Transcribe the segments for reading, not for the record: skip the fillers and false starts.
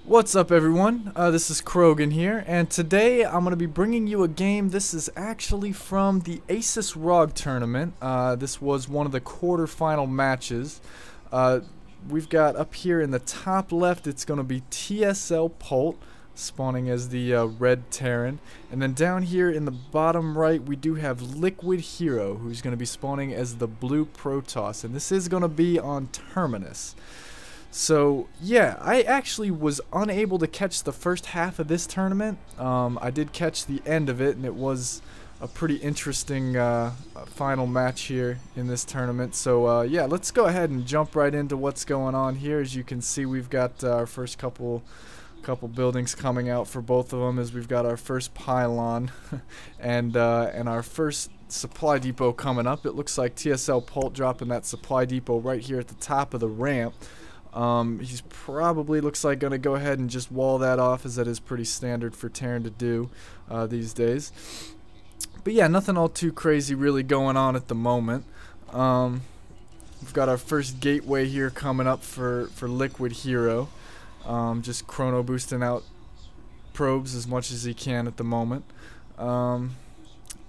What's up, everyone? This is Krogan here, and today I'm going to be bringing you a game. This is actually from the ASUS ROG tournament. This was one of the quarterfinal matches. We've got up here in the top left, it's going to be TSLPolt spawning as the red Terran, and then down here in the bottom right we do have LiquidHerO, who's going to be spawning as the blue Protoss, and this is going to be on Terminus. So yeah, I actually was unable to catch the first half of this tournament. I did catch the end of it, and it was a pretty interesting final match here in this tournament. So yeah, let's go ahead and jump right into what's going on here. As you can see, we've got our first couple buildings coming out for both of them, as we've got our first pylon and our first supply depot coming up. It looks like TSLPolt dropping that supply depot right here at the top of the ramp. He's probably, looks like, going to go ahead and just wall that off, as that is pretty standard for Terran to do these days. But yeah, nothing all too crazy really going on at the moment. We've got our first gateway here coming up for LiquidHerO. Just chrono boosting out probes as much as he can at the moment.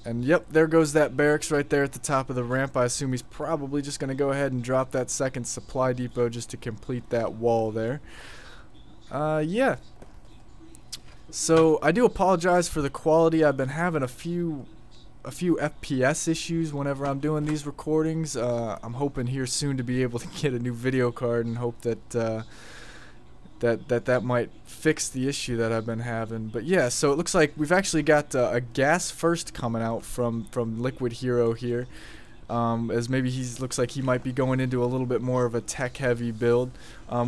And yep, there goes that barracks right there at the top of the ramp. I assume he's probably just going to go ahead and drop that second supply depot just to complete that wall there. Yeah. So I do apologize for the quality. I've been having a few FPS issues whenever I'm doing these recordings. I'm hoping here soon to be able to get a new video card, and hope that that might fix the issue that I've been having. But yeah, so it looks like we've actually got a gas first coming out from LiquidHerO here, as maybe looks like he might be going into a little bit more of a tech heavy build,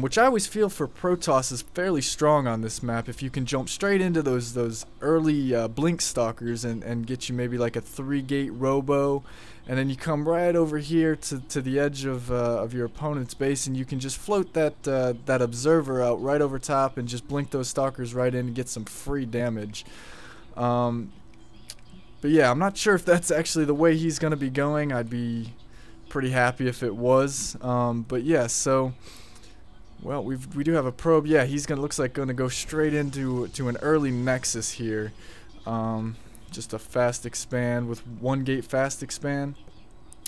which I always feel for Protoss is fairly strong on this map. If you can jump straight into those early blink stalkers and get you maybe like a 3-gate robo, and then you come right over here to the edge of your opponent's base, and you can just float that observer out right over top and just blink those stalkers right in and get some free damage. But yeah, I'm not sure if that's actually the way he's going to be going. I'd be pretty happy if it was. But yeah, so well, we do have a probe. Yeah, he's looks like going to go straight into an early nexus here. Just a fast expand with 1-gate fast expand,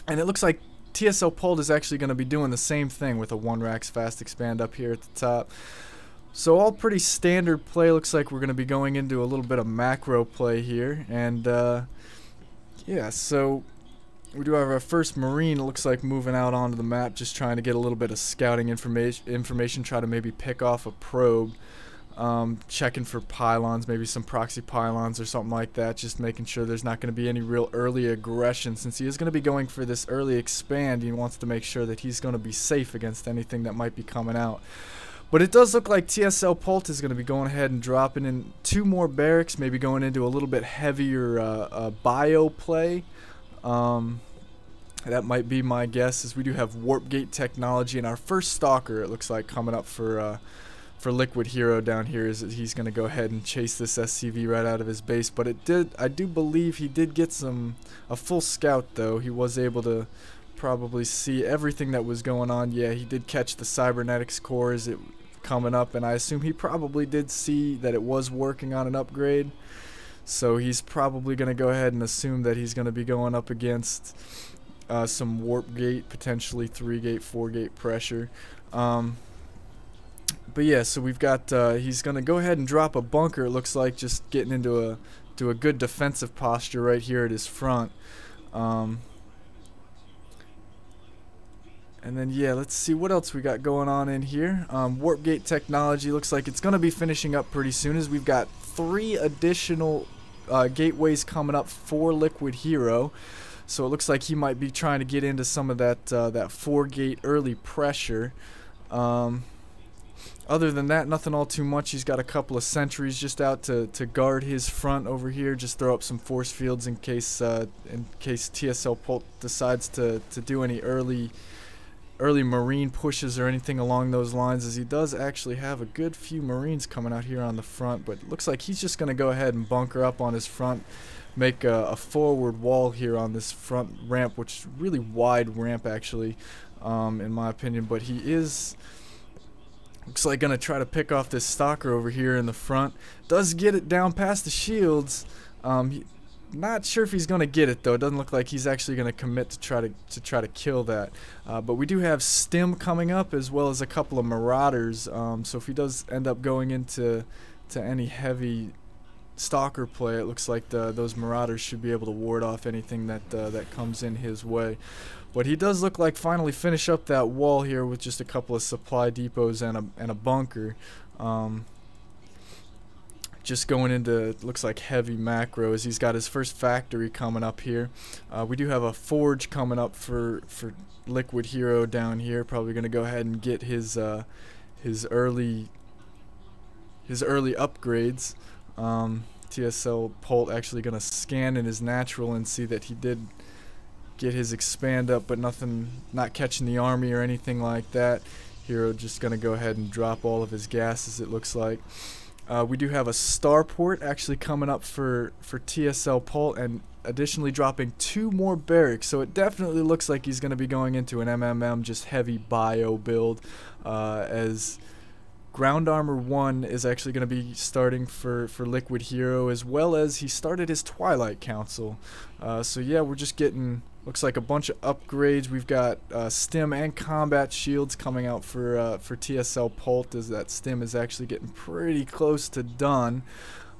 and it looks like TSLPolt is actually going to be doing the same thing with a 1-racks fast expand up here at the top. So all pretty standard play. Looks like we're going to be going into a little bit of macro play here, and yeah, so we do have our first Marine, it looks like, moving out onto the map, just trying to get a little bit of scouting information, try to maybe pick off a probe. Checking for pylons, maybe some proxy pylons or something like that, just making sure there's not going to be any real early aggression. Since he is going to be going for this early expand, he wants to make sure that he's going to be safe against anything that might be coming out. But it does look like TSLPolt is going to be going ahead and dropping in 2 more barracks, maybe going into a little bit heavier bio play. That might be my guess, as we do have warp gate technology, and our first stalker, it looks like, coming up for LiquidHerO down here, is that he's going to go ahead and chase this SCV right out of his base. But I do believe he did get a full scout, though. He was able to probably see everything that was going on. Yeah, he did catch the cybernetics core as it coming up, and I assume he probably did see that it was working on an upgrade. So he's probably going to go ahead and assume that he's going to be going up against some warp gate, potentially 3-gate, 4-gate pressure. But yeah, so we've got, he's going to go ahead and drop a bunker, it looks like, just getting into a good defensive posture right here at his front. And then, yeah, let's see what else we got going on in here. Warp gate technology looks like it's going to be finishing up pretty soon, as we've got 3 additional gateways coming up for LiquidHerO. So it looks like he might be trying to get into some of that 4-gate early pressure. Other than that, nothing all too much. He's got a couple of sentries just out to guard his front over here. Just throw up some force fields in case TSLPolt decides to do any early Marine pushes or anything along those lines, as he does actually have a good few Marines coming out here on the front. But it looks like he's just going to go ahead and bunker up on his front, make a forward wall here on this front ramp, which is a really wide ramp actually, in my opinion. But he is Looks like gonna try to pick off this stalker over here in the front. Does get it down past the shields. Not sure if he's gonna get it though. It doesn't look like he's actually gonna commit to try to kill that. But we do have Stim coming up as well as a couple of Marauders. So if he does end up going into any heavy stalker play, it looks like those Marauders should be able to ward off anything that comes in his way. But he does look like finally finish up that wall here with just a couple of supply depots and a bunker. Just going into, looks like heavy macros. He's got his first factory coming up here. We do have a forge coming up for LiquidHerO down here. Probably going to go ahead and get his early upgrades. TSLPolt actually going to scan in his natural and see that he did get his expand up, but not catching the army or anything like that. Hero just going to go ahead and drop all of his gases, it looks like. We do have a starport actually coming up for TSLPolt, and additionally dropping 2 more barracks, so it definitely looks like he's going to be going into an MMM, just heavy bio build, as Ground Armor 1 is actually going to be starting for LiquidHerO, as well as he started his Twilight Council. So yeah, we're just getting, looks like a bunch of upgrades. We've got Stim and Combat Shields coming out for TSLPolt, as that Stim is actually getting pretty close to done,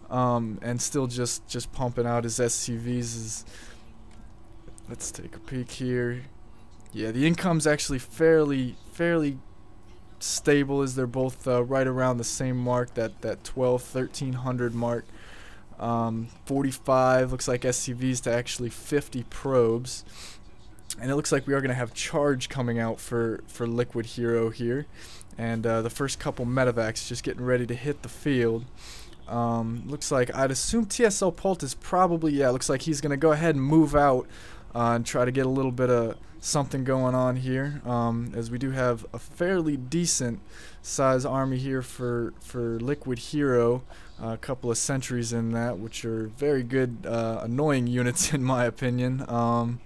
and still just pumping out his SCVs. Let's take a peek here. Yeah, the income's actually fairly stable, as they're both right around the same mark, that 1300 mark. 45 looks like SCVs to actually 50 probes, and it looks like we are going to have charge coming out for LiquidHerO here, and the first couple medevacs just getting ready to hit the field. Looks like, I'd assume TSLPolt is probably, yeah, looks like he's going to go ahead and move out and try to get a little bit of something going on here, as we do have a fairly decent size army here for LiquidHerO. A couple of sentries in that, which are very good, annoying units in my opinion.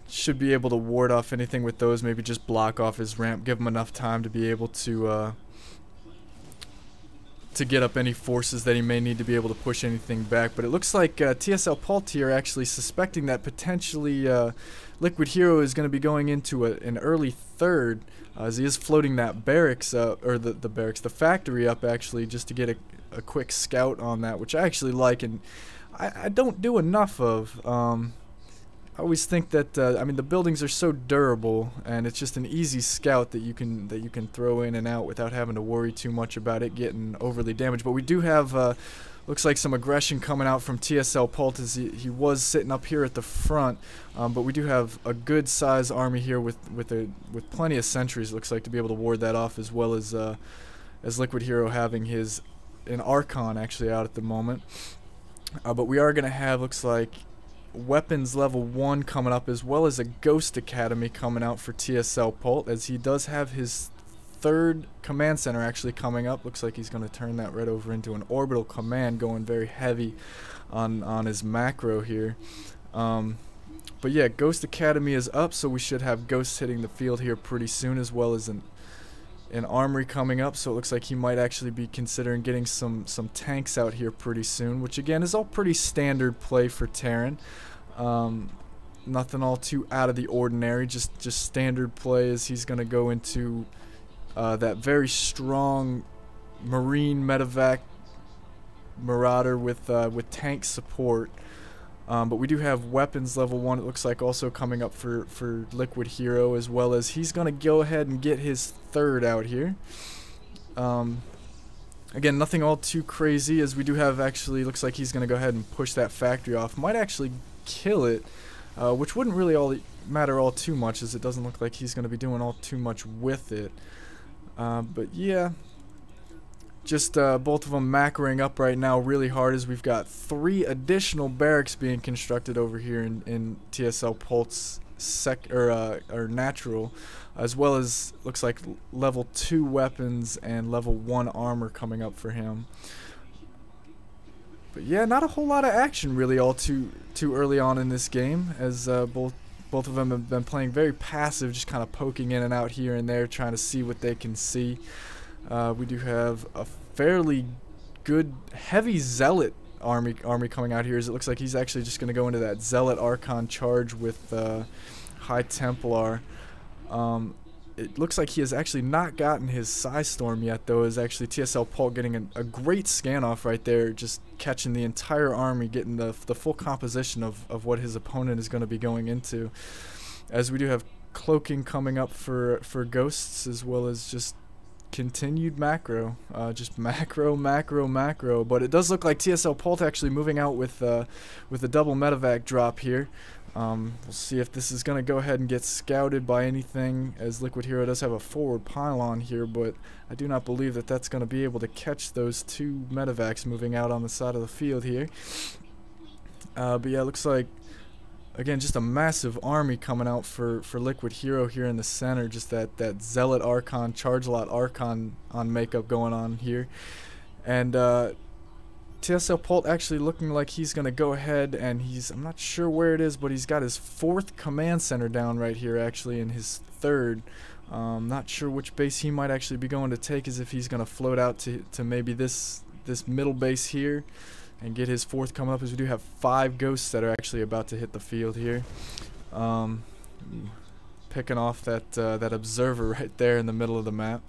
Should be able to ward off anything with those, maybe just block off his ramp, give him enough time to be able to get up any forces that he may need to be able to push anything back. But it looks like TSLPolt here actually suspecting that potentially LiquidHerO is going to be going into an early third, as he is floating that barracks up, or the factory up actually, just to get a quick scout on that, which I actually like, and I don't do enough of. I always think that I mean, the buildings are so durable, and it's just an easy scout that you can throw in and out without having to worry too much about it getting overly damaged. But we do have looks like some aggression coming out from TSLPolt, as he was sitting up here at the front, but we do have a good size army here with plenty of sentries. Looks like to be able to ward that off, as well as LiquidHerO having an Archon actually out at the moment. But we are going to have, looks like, weapons level 1 coming up, as well as a Ghost Academy coming out for TSLPolt, as he does have his 3rd command center actually coming up. Looks like he's going to turn that right over into an orbital command, going very heavy on his macro here. But yeah, Ghost Academy is up, so we should have ghosts hitting the field here pretty soon, as well as an armory coming up. So it looks like he might actually be considering getting some tanks out here pretty soon, which again is all pretty standard play for Terran. Nothing all too out of the ordinary, just standard play, as he's going to go into that very strong marine medevac marauder with tank support. But we do have weapons level 1, it looks like, also coming up for LiquidHerO, as well as he's going to go ahead and get his 3rd out here. Again, nothing all too crazy, as we do have, actually, looks like he's going to go ahead and push that factory off. Might actually kill it, which wouldn't really matter all too much, as it doesn't look like he's going to be doing all too much with it. But yeah, just both of them macroing up right now really hard, as we've got 3 additional barracks being constructed over here in TSLPolt's natural, as well as, looks like, level 2 weapons and level 1 armor coming up for him. But yeah, not a whole lot of action really all too early on in this game, as both Both of them have been playing very passive, just kind of poking in and out here and there, trying to see what they can see. We do have a fairly good, heavy Zealot army coming out here, as it looks like he's actually just going to go into that Zealot Archon charge with High Templar. It looks like he has actually not gotten his Psystorm yet, though. Is actually TSLPolt getting a great scan off right there, just catching the entire army, getting the full composition of what his opponent is going to be going into. As we do have cloaking coming up for ghosts, as well as just continued macro, just macro. But it does look like TSLPolt actually moving out with a double medevac drop here. We'll see if this is going to go ahead and get scouted by anything, as LiquidHerO does have a forward pylon here, but I do not believe that that's going to be able to catch those two medevacs moving out on the side of the field here. But yeah, it looks like, again, just a massive army coming out for LiquidHerO here in the center. Just that Zealot Archon, Charge Lot Archon on makeup going on here. And TSLPolt actually looking like he's going to go ahead and I'm not sure where it is, but he's got his 4th command center down right here, actually, in his 3rd. Not sure which base he might actually be going to take, as if he's going to float out to maybe this middle base here and get his 4th coming up, as we do have 5 ghosts that are actually about to hit the field here. Picking off that observer right there in the middle of the map.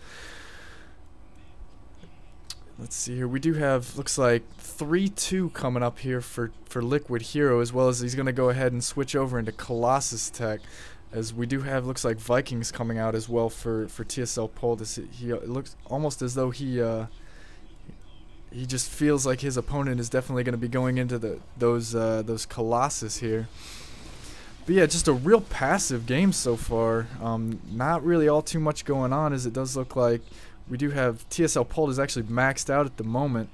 Let's see here. We do have, looks like 3-2 coming up here for LiquidHerO, as well as he's going to go ahead and switch over into Colossus Tech, as we do have, looks like Vikings coming out as well for TSLPolt. It looks almost as though he just feels like his opponent is definitely going to be going into those Colossus here. But yeah, just a real passive game so far. Not really all too much going on, as it does look like we do have TSLPolt is actually maxed out at the moment,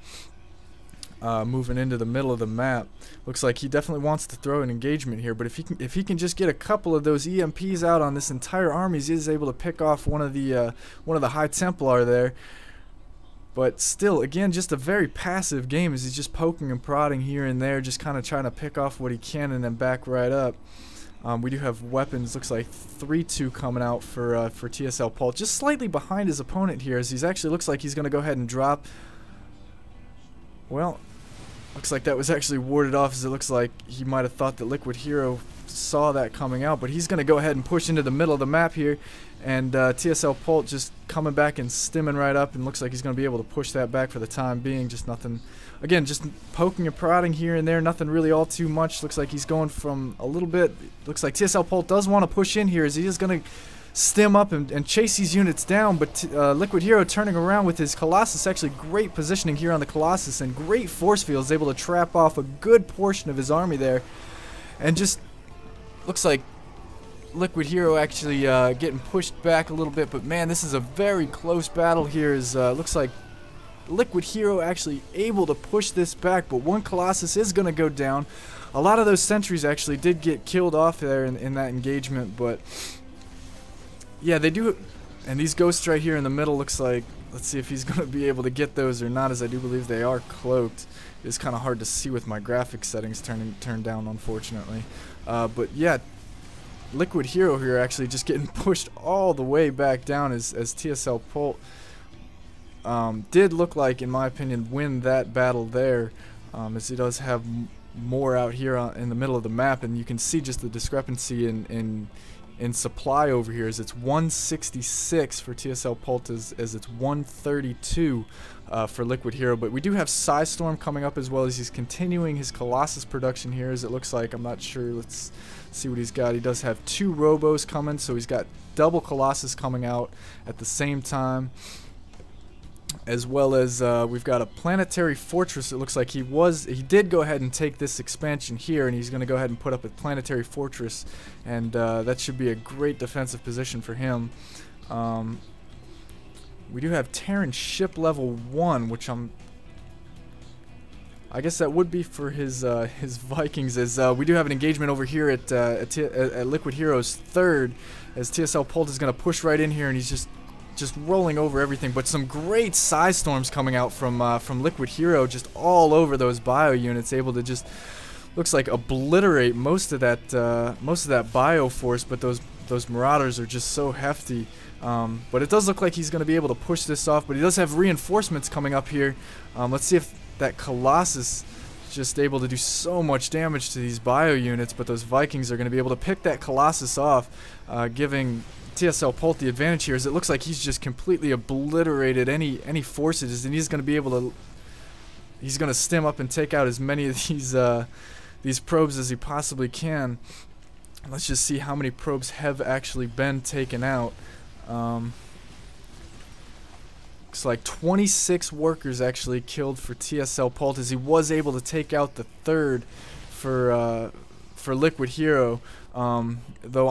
moving into the middle of the map. Looks like he definitely wants to throw an engagement here, but if he can just get a couple of those EMPs out on this entire army, he is able to pick off one of the High Templar there. But still, again, just a very passive game, as he's just poking and prodding here and there, just kind of trying to pick off what he can and then back right up. We do have weapons, looks like 3-2 coming out for TSLPolt, just slightly behind his opponent here, as he's actually looks like he's going to go ahead and drop. Well, looks like that was actually warded off, as it looks like he might have thought that LiquidHerO saw that coming out, but he's going to go ahead and push into the middle of the map here, and TSLPolt just coming back and stimming right up, and looks like he's going to be able to push that back for the time being. Just nothing, again, just poking and prodding here and there, nothing really all too much. Looks like he's going from a little bit, looks like TSLPolt does want to push in here, as he is going to stem up and chase these units down, but LiquidHerO turning around with his Colossus. Actually great positioning here on the Colossus, and great force field, is able to trap off a good portion of his army there, and just looks like LiquidHerO actually getting pushed back a little bit. But man, this is a very close battle here, as looks like LiquidHerO actually able to push this back, but one Colossus is going to go down. A lot of those sentries actually did get killed off there in that engagement, but yeah, they do. And these ghosts right here in the middle, looks like, let's see if he's going to be able to get those or not, as I do believe they are cloaked. It's kind of hard to see with my graphics settings turned down, unfortunately. But yeah, LiquidHerO here actually just getting pushed all the way back down, as TSLPolt did look like, in my opinion, win that battle there, as he does have more out here in the middle of the map, and you can see just the discrepancy in supply over here, as it's 166 for TSLPolt, as it's 132 for LiquidHerO. But we do have Psystorm coming up, as well as he's continuing his Colossus production here, as it looks like. I'm not sure. Let's see what he's got. He does have 2 Robos coming, so he's got double Colossus coming out at the same time, as well as we've got a Planetary Fortress. It looks like he did go ahead and take this expansion here, and he's going to go ahead and put up a Planetary Fortress, and that should be a great defensive position for him. We do have Terran Ship level 1, which I guess that would be for his Vikings, as we do have an engagement over here at LiquidHerO's 3rd, as TSLPolt is going to push right in here, and he's just rolling over everything. But some great Psystorms coming out from LiquidHerO, just all over those bio units, able to just looks like obliterate most of that bioforce, but those marauders are just so hefty. But it does look like he's going to be able to push this off, but he does have reinforcements coming up here. Let's see if that Colossus is just able to do so much damage to these bio units, but those Vikings are going to be able to pick that Colossus off, giving TSLPolt the advantage here, as it looks like he's just completely obliterated any forces, and he's going to be able to stem up and take out as many of these probes as he possibly can. Let's just see how many probes have actually been taken out. Looks like 26 workers actually killed for TSLPolt, as he was able to take out the third for LiquidHerO. Though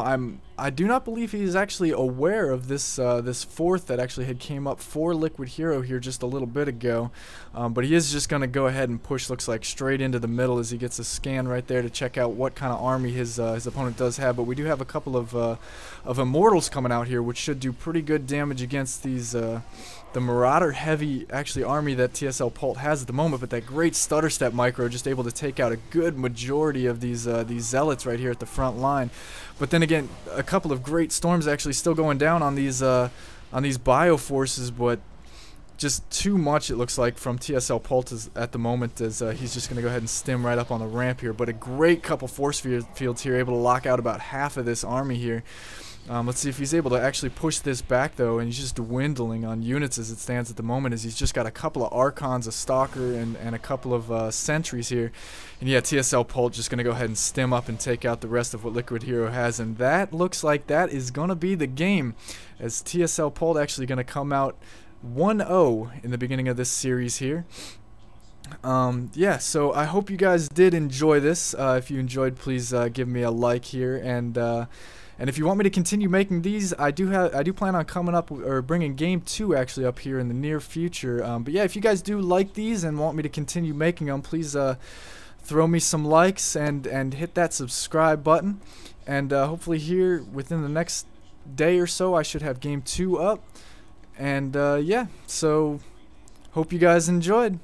I do not believe he is actually aware of this this fourth that actually had came up for LiquidHerO here just a little bit ago. But he is just going to go ahead and push, looks like, straight into the middle, as he gets a scan right there to check out what kind of army his opponent does have. But we do have a couple of Immortals coming out here, which should do pretty good damage against these the Marauder heavy actually army that TSLPolt has at the moment. But that great stutter step micro just able to take out a good majority of these zealots right here at the front line. But then again, a couple of great storms actually still going down on these bio forces, but just too much, it looks like, from TSLPolt at the moment, as he's just going to go ahead and stem right up on the ramp here. But a great couple force fields here, able to lock out about half of this army here. Let's see if he's able to actually push this back, though, and he's just dwindling on units as it stands at the moment, as he's just got a couple of Archons, a Stalker, and a couple of Sentries here. And yeah, TSLPolt just going to go ahead and stem up and take out the rest of what LiquidHerO has, and that looks like that is going to be the game, as TSLPolt actually going to come out 1-0 in the beginning of this series here. Yeah, so I hope you guys did enjoy this. If you enjoyed, please give me a like here, and if you want me to continue making these, I do plan on coming up or bringing game 2 actually up here in the near future. But yeah, if you guys do like these and want me to continue making them, please throw me some likes and hit that subscribe button. And hopefully here within the next day or so, I should have game 2 up. And yeah, so hope you guys enjoyed.